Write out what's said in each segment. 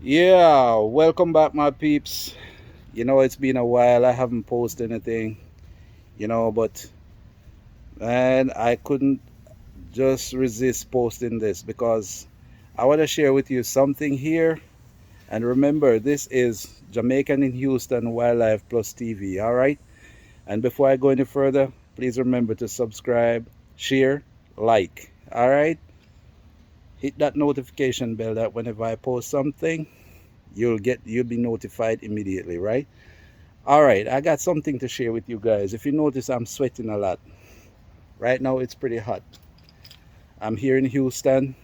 Yeah, welcome back, my peeps. It's been a while. I haven't posted anything, but man, I couldn't just resist posting this because I want to share with you something here. And remember, this is Jamaican in Houston Wildlife Plus TV, all right? And before I go any further, please remember to subscribe, share, like, all right? Hit that notification bell that whenever I post something, you'll be notified immediately, right? All right, I got something to share with you guys. If you notice, I'm sweating a lot. Right now, it's pretty hot. I'm here in Houston,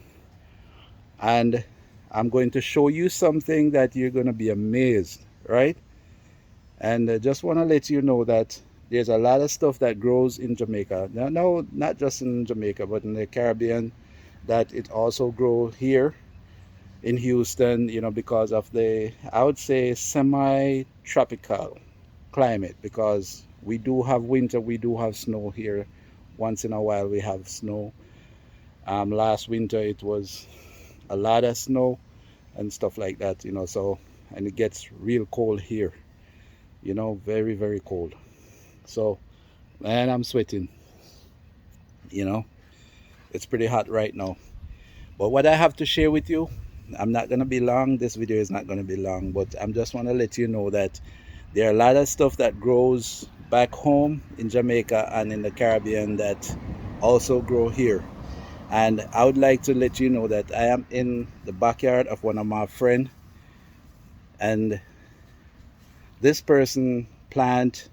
and I'm going to show you something that you're going to be amazed, right? And just want to let you know that there's a lot of stuff that grows in Jamaica. Now, no, not just in Jamaica, but in the Caribbean, that it also grows here in Houston, because of the, I would say, semi-tropical climate, because we do have winter, we do have snow here. Once in a while we have snow. Last winter it was a lot of snow and stuff like that, so, and it gets real cold here, very, very cold. So, man, I'm sweating, you know, it's pretty hot right now. But what I have to share with you, I'm not going to be long. This video is not going to be long, but I'm just want to let you know that there are a lot of stuff that grows back home in Jamaica and in the Caribbean that also grow here. And I would like to let you know that I am in the backyard of one of my friend, and this person plant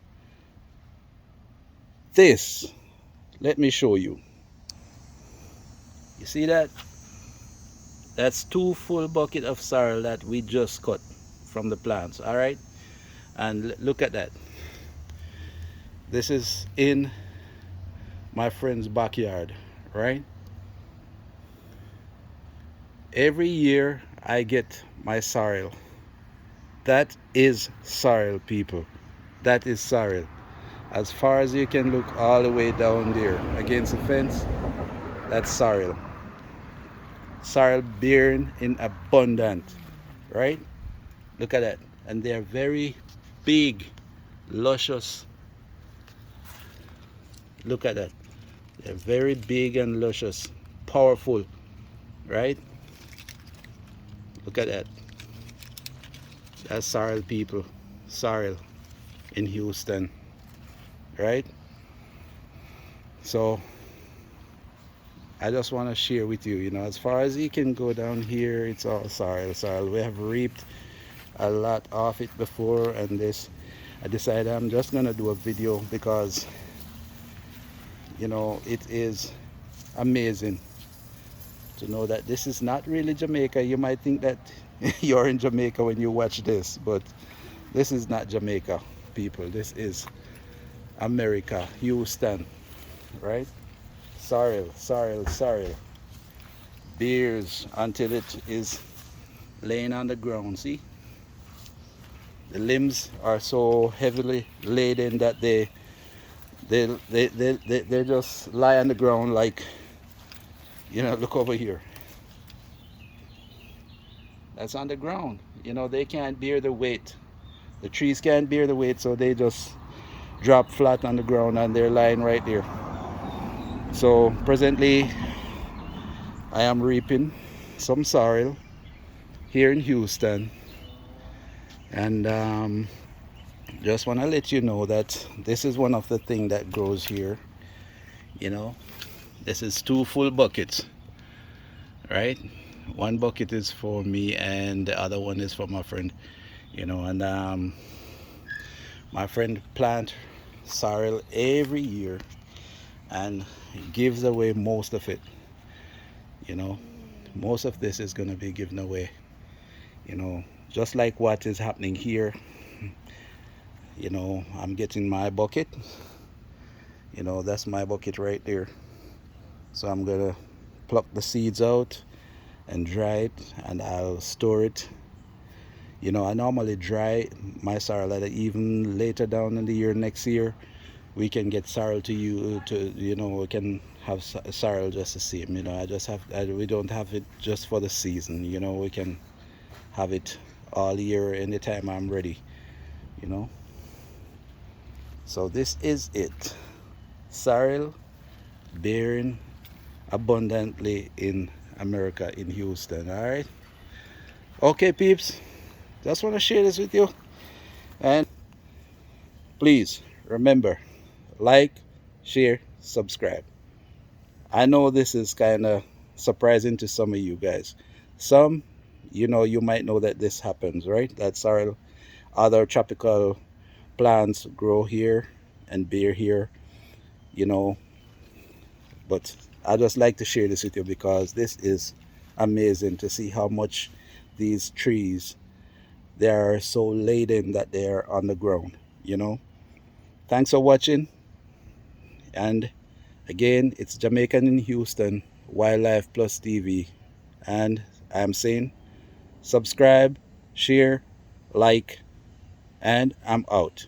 this. Let me show you. You see that? That's two full bucket of sorrel that we just cut from the plants. All right, and look at that. This is in my friend's backyard, right? Every year I get my sorrel. That is sorrel, people. That is sorrel. As far as you can look all the way down there against the fence, that's sorrel. Sorrel bearing in abundant, right? Look at that. And they're very big, luscious. Look at that. They're very big and luscious, powerful, right? Look at that. That's sorrel, people. Sorrel in Houston, right? So I just want to share with you, as far as you can go down here, it's all sorrel. Sorrel. We have reaped a lot of it before, and this, I decided I'm just gonna do a video because it is amazing to know that this is not really Jamaica. You might think that you're in Jamaica when you watch this, but this is not Jamaica, people. This is America, Houston, right? Sorrel, sorrel, sorrel. Beers until it is laying on the ground. See, the limbs are so heavily laden that they just lie on the ground like, look over here. That's on the ground. They can't bear the weight. The trees can't bear the weight, so they just drop flat on the ground and they're lying right there. So presently I am reaping some sorrel here in Houston, and just want to let you know that this is one of the things that grows here. This is two full buckets, right? One bucket is for me and the other one is for my friend, and my friend plant sorrel every year and gives away most of it. you know most of this is going to be given away, just like what is happening here. I'm getting my bucket. That's my bucket right there. So I'm gonna pluck the seeds out and dry it, and I'll store it. I normally dry my sorrel at even later down in the year. Next year we can get sorrel to you to we can have sorrel just the same. I just have we don't have it just for the season. We can have it all year anytime I'm ready, you know. So this is it. Sorrel bearing abundantly in America, in Houston. All right. Okay, peeps. Just want to share this with you. And please remember, like, share, subscribe. I know this is kind of surprising to some of you guys. Some, you might know that this happens, right? That sorrel, other tropical plants grow here and bear here, you know. But I just like to share this with you because this is amazing to see how much these trees, they are so laden that they are on the ground. Thanks for watching. And again, it's Jamaican in Houston, Wildlife Plus TV. And I'm saying subscribe, share, like, and I'm out.